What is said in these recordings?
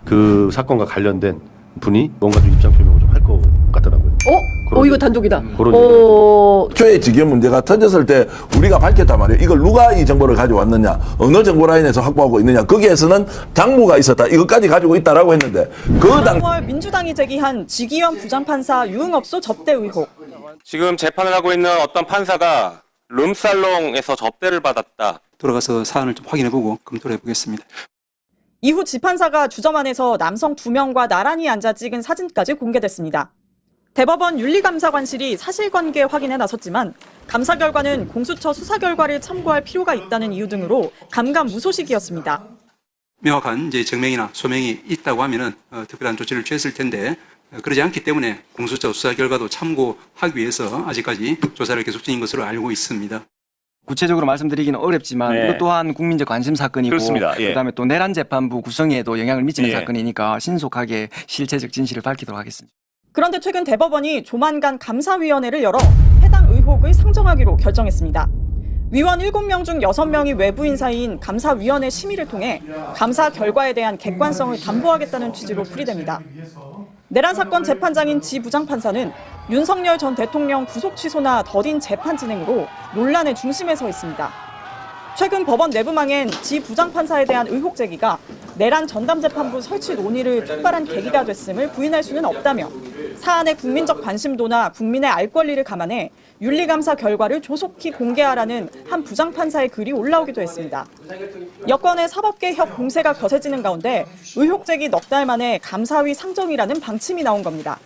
그 사건과 관련된 분이 뭔가 좀 입장 표명을 좀 할 것 같더라고요. 이거 단독이다. 그런 초에 직연 문제가 터졌을 때 우리가 밝혔단 말이에요. 이걸 누가 이 정보를 가져왔느냐, 어느 정보 라인에서 확보하고 있느냐, 거기에서는 장부가 있었다, 이것까지 가지고 있다라고 했는데 그 당 3월 민주당이 제기한 지기현 부장판사 유흥업소 접대 의혹. 지금 재판을 하고 있는 어떤 판사가 룸살롱에서 접대를 받았다. 돌아가서 사안을 좀 확인해보고 검토를 해보겠습니다. 이후 지판사가 주점 안에서 남성 2명과 나란히 앉아 찍은 사진까지 공개됐습니다. 대법원 윤리감사관실이 사실관계 확인에 나섰지만 감사 결과는 공수처 수사 결과를 참고할 필요가 있다는 이유 등으로 감감무소식이었습니다. 명확한 이제 증명이나 소명이 있다고 하면은 특별한 조치를 취했을 텐데 그러지 않기 때문에 공수처 수사 결과도 참고하기 위해서 아직까지 조사를 계속 중인 것으로 알고 있습니다. 구체적으로 말씀드리기는 어렵지만 네. 이것 또한 국민적 관심 사건이고 그렇습니다. 예. 그다음에 또 내란 재판부 구성에도 영향을 미치는 예. 사건이니까 신속하게 실체적 진실을 밝히도록 하겠습니다. 그런데 최근 대법원이 조만간 감사위원회를 열어 해당 의혹을 상정하기로 결정했습니다. 위원 7명 중 6명이 외부 인사인 감사위원회 심의를 통해 감사 결과에 대한 객관성을 담보하겠다는 취지로 풀이됩니다. 내란 사건 재판장인 지 부장판사는 윤석열 전 대통령 구속 취소나 더딘 재판 진행으로 논란의 중심에 서 있습니다. 최근 법원 내부망엔 지 부장판사에 대한 의혹 제기가 내란 전담재판부 설치 논의를 촉발한 계기가 됐음을 부인할 수는 없다며 사안의 국민적 관심도나 국민의 알 권리를 감안해 윤리감사 결과를 조속히 공개하라는 한 부장판사의 글이 올라오기도 했습니다. 여권의 사법개혁 공세가 거세지는 가운데 의혹 제기 넉 달 만에 감사위 상정이라는 방침이 나온 겁니다.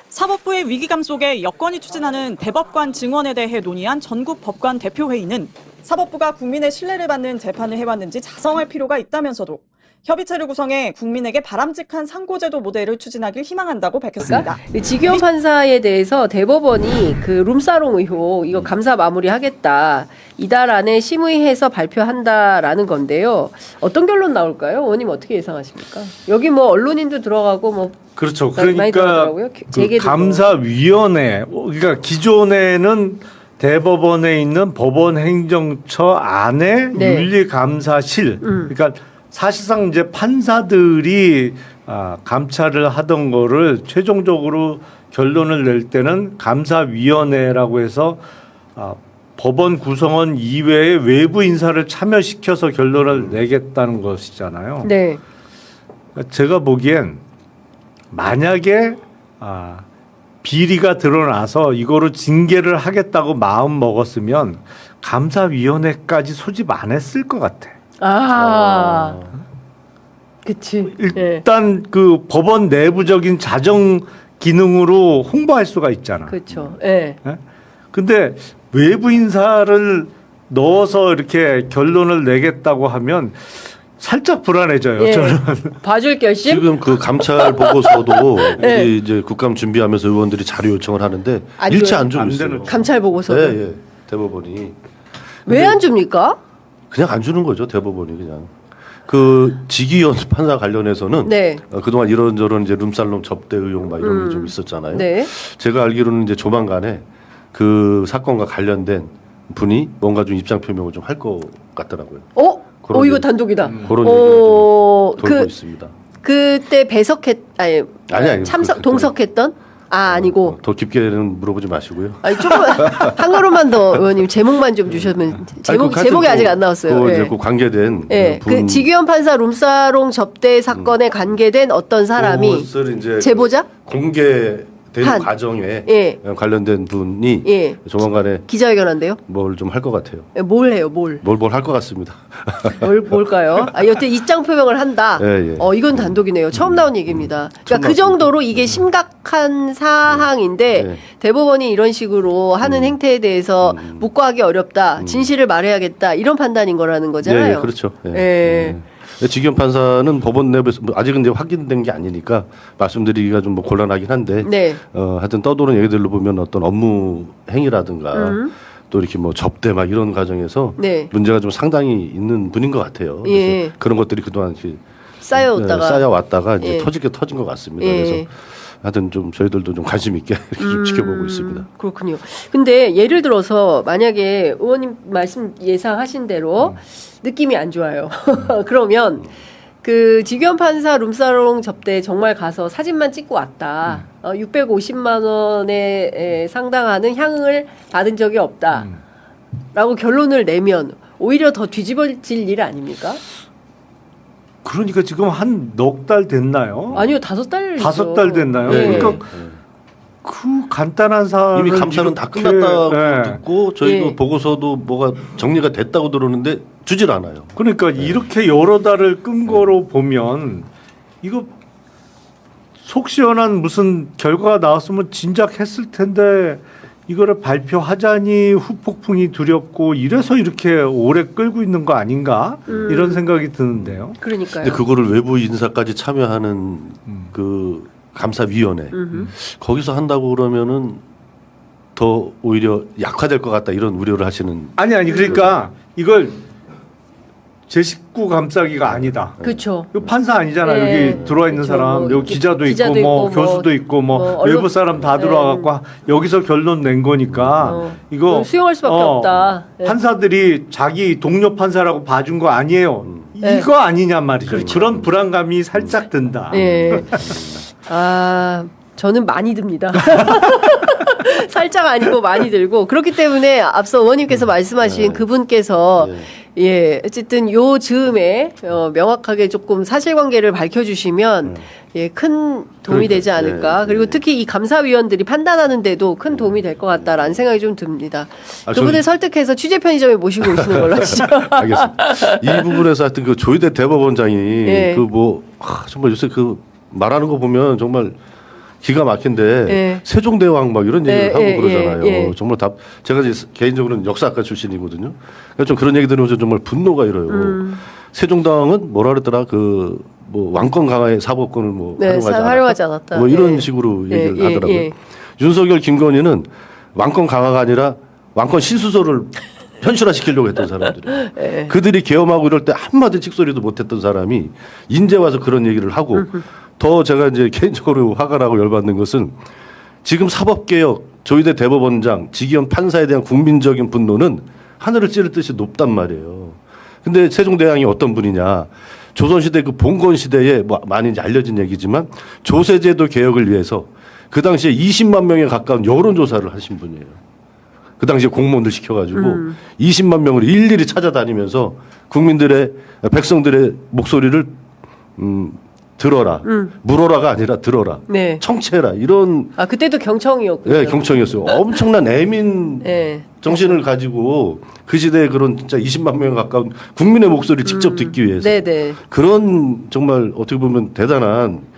사법부의 위기감 속에 여권이 추진하는 대법관 증언에 대해 논의한 전국 법관 대표회의는 사법부가 국민의 신뢰를 받는 재판을 해왔는지 자성할 필요가 있다면서도 협의체를 구성해 국민에게 바람직한 상고제도 모델을 추진하길 희망한다고 밝혔습니다. 지기현 판사에 대해서 대법원이 그 룸사롱 의혹 이거 감사 마무리하겠다. 이달 안에 심의해서 발표한다라는 건데요. 어떤 결론 나올까요? 의원님 어떻게 예상하십니까? 여기 뭐 언론인도 들어가고 뭐 그렇죠. 많이 그러니까 들어가더라고요. 그 재계도 감사위원회, 그러니까 기존에는 대법원에 있는 법원행정처 안에 네. 윤리감사실, 그러니까 사실상 이제 판사들이 감찰을 하던 거를 최종적으로 결론을 낼 때는 감사위원회라고 해서 법원 구성원 이외의 외부 인사를 참여시켜서 결론을 내겠다는 것이잖아요. 네. 제가 보기엔 만약에 비리가 드러나서 이거를 징계를 하겠다고 마음 먹었으면 감사위원회까지 소집 안 했을 것 같아. 그치. 일단 그 법원 내부적인 자정 기능으로 홍보할 수가 있잖아. 그렇죠. 예. 근데 외부 인사를 넣어서 이렇게 결론을 내겠다고 하면 살짝 불안해져요. 예. 저는. 봐줄 결심? 지금 그 감찰 보고서도 네. 우리 이제 국감 준비하면서 의원들이 자료 요청을 하는데 안 일체 줘요? 안 주고 안 있어요. 되는 감찰 보고서. 예, 예. 대법원이 왜 안 줍니까? 그냥 안 주는 거죠. 대법원이 그냥. 그 지기현 판사 관련해서는 네. 그동안 이런저런 이제 룸살롱 접대 의혹 막 이런 게 좀 있었잖아요. 네. 제가 알기로는 이제 조만간에 그 사건과 관련된 분이 뭔가 좀 입장 표명을 좀 할 것 같더라고요. 그런 이거 얘기- 단독이다. 그런 얘기가 좀 돌고 있습니다. 그때 배석했 아니, 참석 동석했던 아니고 더 깊게는 물어보지 마시고요. 아니 조금 한 걸음만 더 의원님 제목만 좀 주셨으면 제목이 아직 안 나왔어요. 그 예. 이제 그 관계된 예, 그 지기현 판사 룸사롱 접대 사건에 관계된 어떤 사람이 그것을 이제 제보자 공개된 한. 과정에 예. 관련된 분이 예. 조만간에 기자회견한대요. 뭘 좀 할 것 같아요. 예, 뭘 해요? 뭘 할 것 같습니다. 뭘까요? 여태 입장 표명을 한다. 예, 예. 이건 단독이네요. 처음 나온 얘기입니다. 처음 그러니까 그 나왔습니다. 정도로 이게 심각한 사항인데 네. 대법원이 이런 식으로 하는 행태에 대해서 묵과하기 어렵다. 진실을 말해야겠다. 이런 판단인 거라는 거잖아요. 예, 그렇죠. 예. 예. 예. 지기현 판사는 법원 내부에서 아직은 이제 확인된 게 아니니까 말씀드리기가 좀 뭐 곤란하긴 한데 네. 하여튼 떠도는 얘기들로 보면 어떤 업무 행위라든가 또 이렇게 뭐 접대 막 이런 과정에서 네. 문제가 좀 상당히 있는 분인 것 같아요. 그래서 예. 그런 것들이 그동안 이렇게 쌓여왔다가 이제 예. 터지게 터진 것 같습니다. 예. 그래서 하여튼 좀 저희들도 좀 관심 있게 이렇게 좀 지켜보고 있습니다. 그렇군요. 근데 예를 들어서 만약에 의원님 말씀 예상하신 대로 느낌이 안 좋아요. 그러면 그 지규현 판사 룸사롱 접대 정말 가서 사진만 찍고 왔다. 650만 원에 상당하는 향응을 받은 적이 없다. 라고 결론을 내면 오히려 더 뒤집어질 일 아닙니까? 그러니까 지금 한 넉 달 됐나요? 아니요, 5달. 5달 됐나요? 네. 그러니까 그 간단한 사안을 이미 감사는 다 이렇게, 끝났다고 네. 듣고 저희도 예. 보고서도 뭐가 정리가 됐다고 들었는데 주질 않아요. 그러니까 이렇게 여러 달을 끈 거로 보면 이거 속 시원한 무슨 결과가 나왔으면 진작했을 텐데 이거를 발표하자니 후폭풍이 두렵고 이래서 이렇게 오래 끌고 있는 거 아닌가 이런 생각이 드는데요. 그러니까요. 근데 그거를 외부 인사까지 참여하는 그 감사위원회 거기서 한다고 그러면은 더 오히려 약화될 것 같다 이런 우려를 하시는. 아니 그러니까 이걸 제 식구 감싸기가 아니다. 그렇죠. 이거 판사 아니잖아. 네. 여기 들어와 있는 그쵸. 사람, 뭐 여기 기자도 기자도 있고, 뭐 있고, 뭐 교수도 있고, 뭐 언론- 외부 사람 다 네. 들어와갖고 여기서 결론 낸 거니까 이거 수용할 수밖에 없다. 네. 판사들이 자기 동료 판사라고 봐준 거 아니에요. 네. 이거 아니냐 말이죠. 그런 불안감이 살짝 든다. 예. 아, 저는 많이 듭니다. 살짝 아니고 많이 들고 그렇기 때문에 앞서 의원님께서 말씀하신 그분께서 예, 어쨌든 요 즈음에 명확하게 조금 사실관계를 밝혀주시면 예, 큰 도움이 되지 않을까. 그리고 특히 이 감사위원들이 판단하는데도 큰 도움이 될 것 같다라는 생각이 좀 듭니다. 아, 두 분을 저는- 설득해서 취재 편의점에 모시고 오시는 걸로 하시죠. 알겠습니다. 이 부분에서 하여튼 그 조희대 대법원장이 예. 그 뭐 정말 요새 그 말하는 거 보면 정말 기가 막힌데 예. 세종대왕 막 이런 얘기를 예, 하고 예, 그러잖아요. 예. 정말 제가 이제 개인적으로는 역사학과 출신이거든요. 그러니까 좀 그런 얘기 들으면서 정말 분노가 일어요. 세종대왕은 뭐라 그랬더라 그 뭐 왕권 강화의 사법권을 뭐 네, 활용하지 않았다. 뭐 이런 예. 식으로 예, 얘기를 예, 하더라고요. 예. 윤석열, 김건희는 왕권 강화가 아니라 왕권 신수설을 현실화시키려고 했던 사람들이. 그들이 계엄하고 이럴 때 한마디 찍소리도 못했던 사람이 인제 와서 그런 얘기를 하고 더 제가 이제 개인적으로 화가 나고 열받는 것은 지금 사법개혁, 조희대 대법원장, 지기현 판사에 대한 국민적인 분노는 하늘을 찌를 듯이 높단 말이에요. 근데 세종대왕이 어떤 분이냐. 조선시대 그 봉건시대에 뭐 많이 이제 알려진 얘기지만 조세제도 개혁을 위해서 그 당시에 20만 명에 가까운 여론조사를 하신 분이에요. 그 당시에 공무원들 시켜가지고 20만 명을 일일이 찾아다니면서 국민들의 백성들의 목소리를 들어라, 물어라가 아니라 들어라, 네. 청취해라 이런 아, 그때도 경청이었군요. 예, 경청이었어요. 엄청난 애민 예. 정신을 가지고 그 시대에 그런 진짜 20만 명에 가까운 국민의 목소리를 직접 듣기 위해서 네네. 그런 정말 어떻게 보면 대단한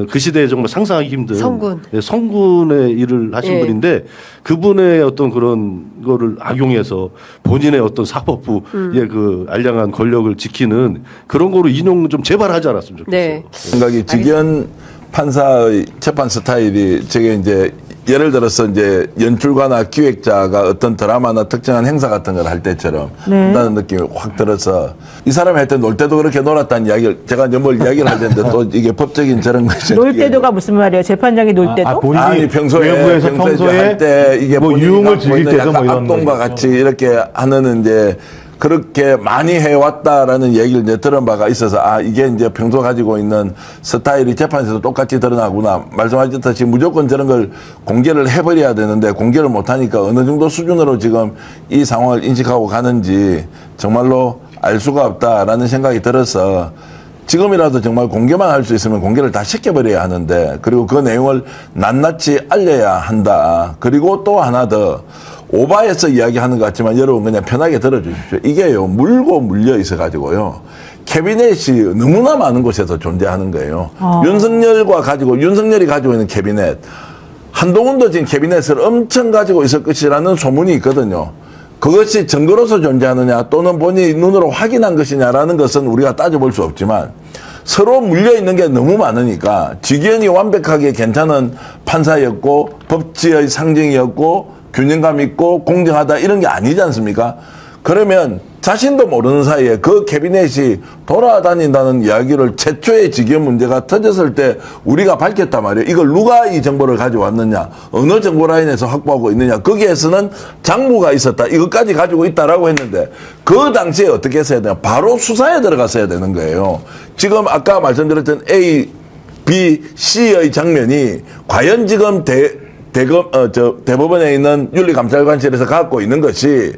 그 시대에 정말 상상하기 힘든 성군. 예, 성군의 일을 하신 예. 분인데 그분의 어떤 그런 거를 악용해서 본인의 어떤 사법부의 그 알량한 권력을 지키는 그런 거로 인용 좀 제발 하지 않았으면 좋겠어요. 네. 생각이 지기현 판사의 재판 스타일이 저게 이제 예를 들어서 이제 연출가나 기획자가 어떤 드라마나 특정한 행사 같은 걸 할 때처럼 한다는 느낌이 확 들어서 이 사람이 할 때 놀 때도 그렇게 놀았다는 이야기를 제가 이제 뭘 이야기를 할 텐데 또 이게 법적인 저런 것이 놀 때도가 무슨 말이에요? 재판장이 놀 때도? 본인이 아니 평소에 외부에서 평소에 할 때 이게 뭐 본인이 유흥을 갖고 즐길 있는 때도 뭐 약간 이런 악동과 거죠. 같이 이렇게 하는 이제 그렇게 많이 해왔다라는 얘기를 이제 들은 바가 있어서 아 이게 이제 평소 가지고 있는 스타일이 재판에서도 똑같이 드러나구나 말씀하셨듯이 무조건 저런 걸 공개를 해버려야 되는데 공개를 못하니까 어느 정도 수준으로 지금 이 상황을 인식하고 가는지 정말로 알 수가 없다라는 생각이 들어서 지금이라도 정말 공개만 할 수 있으면 공개를 다 시켜버려야 하는데 그리고 그 내용을 낱낱이 알려야 한다. 그리고 또 하나 더 오바해서 이야기하는 것 같지만 여러분 그냥 편하게 들어주십시오. 이게요 물고 물려 있어가지고요. 캐비넷이 너무나 많은 곳에서 존재하는 거예요. 윤석열이 가지고 있는 캐비넷 한동훈도 지금 캐비넷을 엄청 가지고 있을 것이라는 소문이 있거든요. 그것이 증거로서 존재하느냐 또는 본인이 눈으로 확인한 것이냐라는 것은 우리가 따져볼 수 없지만 서로 물려있는 게 너무 많으니까 지기현이 완벽하게 괜찮은 판사였고 법치의 상징이었고 균형감 있고 공정하다 이런 게 아니지 않습니까? 그러면 자신도 모르는 사이에 그 캐비넷이 돌아다닌다는 이야기를 최초의 직연 문제가 터졌을 때 우리가 밝혔단 말이에요. 이걸 누가 이 정보를 가져왔느냐, 어느 정보 라인에서 확보하고 있느냐, 거기에서는 장부가 있었다, 이것까지 가지고 있다라고 했는데 그 당시에 어떻게 했어야 되냐, 바로 수사에 들어갔어야 되는 거예요. 지금 아까 말씀드렸던 A, B, C의 장면이 과연 지금 대법원에 있는 윤리감찰관실에서 갖고 있는 것이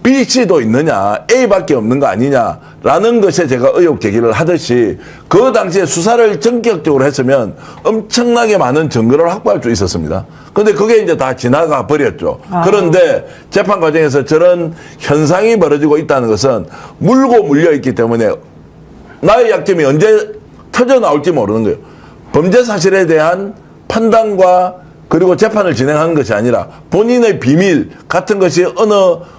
B, C도 있느냐, A밖에 없는 거 아니냐라는 것에 제가 의혹 제기를 하듯이 그 당시에 수사를 전격적으로 했으면 엄청나게 많은 증거를 확보할 수 있었습니다. 근데 그게 이제 다 지나가 버렸죠. 그런데 재판 과정에서 저런 현상이 벌어지고 있다는 것은 물고 물려 있기 때문에 나의 약점이 언제 터져 나올지 모르는 거예요. 범죄 사실에 대한 판단과 그리고 재판을 진행하는 것이 아니라 본인의 비밀 같은 것이 어느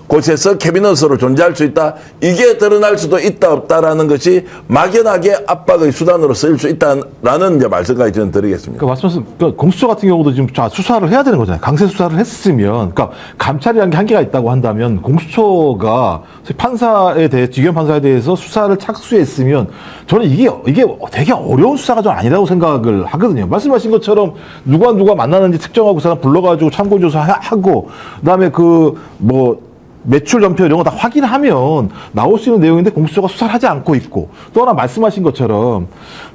곳에서 캐비닛으로 존재할 수 있다. 이게 드러날 수도 있다 없다라는 것이 막연하게 압박의 수단으로 쓰일 수 있다라는 이제 말씀까지 저는 드리겠습니다. 말씀하신 공수처 같은 경우도 지금 수사를 해야 되는 거잖아요. 강제 수사를 했으면, 그러니까 감찰이라는 게 한계가 있다고 한다면 공수처가 판사에 대해 직연 판사에 대해서 수사를 착수했으면 저는 이게 되게 어려운 수사가 좀 아니라고 생각을 하거든요. 말씀하신 것처럼 누가 만나는지 특정하고 그 사람 불러가지고 참고조사하고 그다음에 매출 전표 이런 거 다 확인하면 나올 수 있는 내용인데 공수처가 수사를 하지 않고 있고, 또 하나 말씀하신 것처럼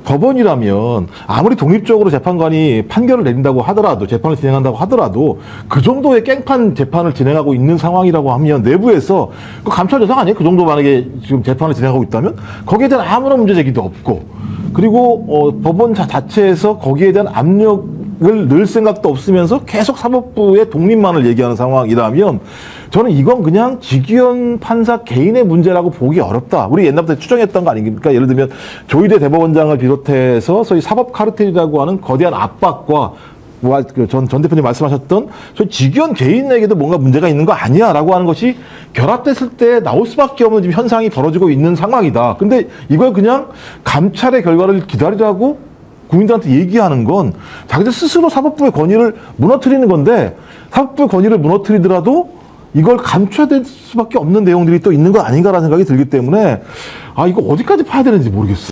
법원이라면 아무리 독립적으로 재판관이 판결을 내린다고 하더라도, 재판을 진행한다고 하더라도 그 정도의 깽판 재판을 진행하고 있는 상황이라고 하면 내부에서 그 감찰 대상 아니에요? 그 정도 만약에 지금 재판을 진행하고 있다면 거기에 대한 아무런 문제 제기도 없고, 그리고 법원 자체에서 거기에 대한 압력을 넣을 생각도 없으면서 계속 사법부의 독립만을 얘기하는 상황이라면 저는 이건 그냥 직위원 판사 개인의 문제라고 보기 어렵다. 우리 옛날부터 추정했던 거 아닙니까? 예를 들면 조희대 대법원장을 비롯해서 소위 사법 카르텔이라고 하는 거대한 압박과 전 대표님 말씀하셨던 소위 직위원 개인에게도 뭔가 문제가 있는 거 아니야라고 하는 것이 결합됐을 때 나올 수밖에 없는 지금 현상이 벌어지고 있는 상황이다. 근데 이걸 그냥 감찰의 결과를 기다리라고 국민들한테 얘기하는 건 자기들 스스로 사법부의 권위를 무너뜨리는 건데, 사법부의 권위를 무너뜨리더라도 이걸 감춰야 될 수밖에 없는 내용들이 또 있는 거 아닌가라는 생각이 들기 때문에 이거 어디까지 파야 되는지 모르겠어요.